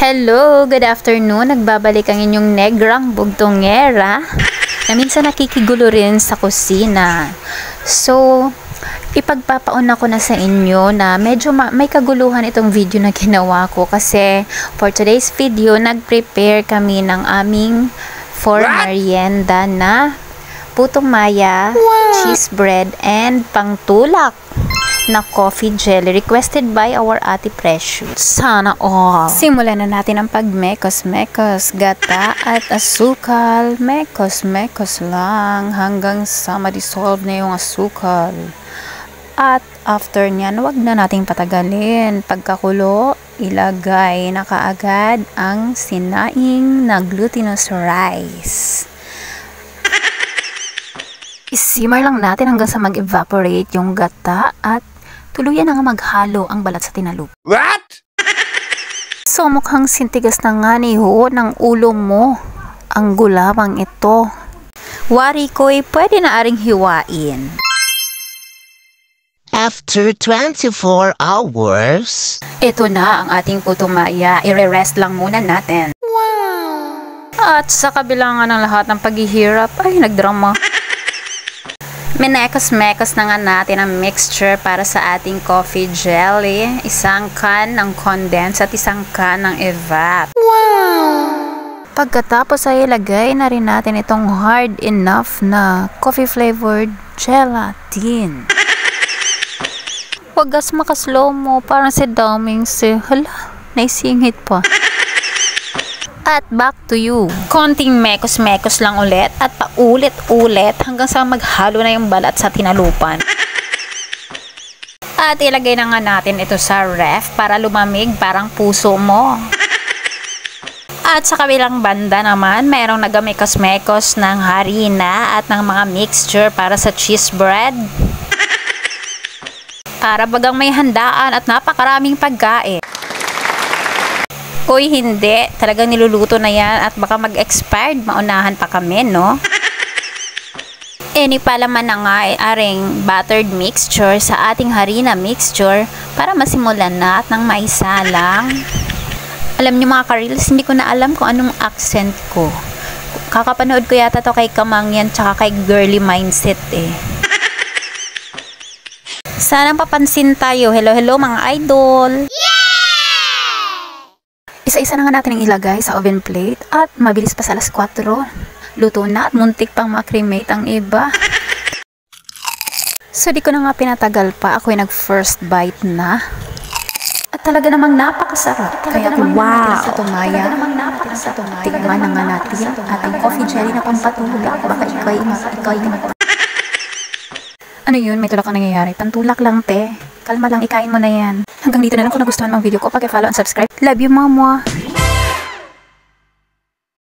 Hello, good afternoon. Nagbabalik ang inyong negrang bugtongera na minsan nakikigulo rin sa kusina. So, ipagpapauna ko na sa inyo na medyo may kaguluhan itong video na ginawa ko kasi for today's video, nag-prepare kami ng aming for merienda na putong maya, cheese bread, and pangtulak na coffee jelly requested by our Ate Precious. Sana all. Simulan na natin ang pagmekos-mekos, gata at asukal. Mekos-mekos lang hanggang sa ma-dissolve na yung asukal. At after nyan, wag na nating patagalin. Pagkakulo, ilagay na kaagad ang sinaing na glutinous rice. Isimmer lang natin hanggang sa mag-evaporate yung gata at tuluyan na nga maghalo ang balat sa tinalup. What? So mukhang sintigas na nga ni ho ng ulo mo ang gulawang ito. Wari ko'y pwede na aring hiwain. After 24 hours, Ito na ang ating putumaya. I-rest lang muna natin. wow! At sa kabilangan ng lahat ng paghihirap ay nagdrama. Minekos-mekos na nga natin ang mixture para sa ating coffee jelly. Isang can ng condensed at isang can ng evap. Wow! Pagkatapos ay ilagay na rin natin itong hard enough na coffee flavored gelatin. Huwag gas makaslow mo, parang si daming hala, naisingit pa. At back to you. Konting mekos-mekos lang ulit at paulit-ulit hanggang sa maghalo na yung balat sa tinalupan. At ilagay na nga natin ito sa ref para lumamig parang puso mo. At sa kabilang banda naman, mayroong nagamekos-mekos ng harina at ng mga mixture para sa cheese bread. Para bagang may handaan at napakaraming pagkain. Uy, hindi. Talagang niluluto na yan at baka mag-expired. Maunahan pa kami, no? Palaman na nga aring buttered mixture sa ating harina mixture para masimulan na at nang maisalang. Alam niyo mga ka-reels, hindi ko na alam kung anong accent ko. Kakapanood ko yata to kay Kamangyan tsaka kay Girly Mindset eh. Sana papansin tayo. Hello, hello mga idol! Isa-isa na nga natin ang ilagay sa oven plate at mabilis pa sa alas 4. Luto na at muntik pang makremate ang iba. So di ko na nga pinatagal pa. Ako'y nag-first bite na. At talaga namang napakasarap. Kaya wow! Sa tumaya. Tikman na nga natin ating coffee jelly na pampatulak. Baka ikay Ano yun? May tulak ang nangyayari. Pantulak lang, te. Kalma lang, ikain mo na yan. Hanggang dito na lang kung nagustuhan mong video ko. Pag-follow and subscribe. Love you, mama.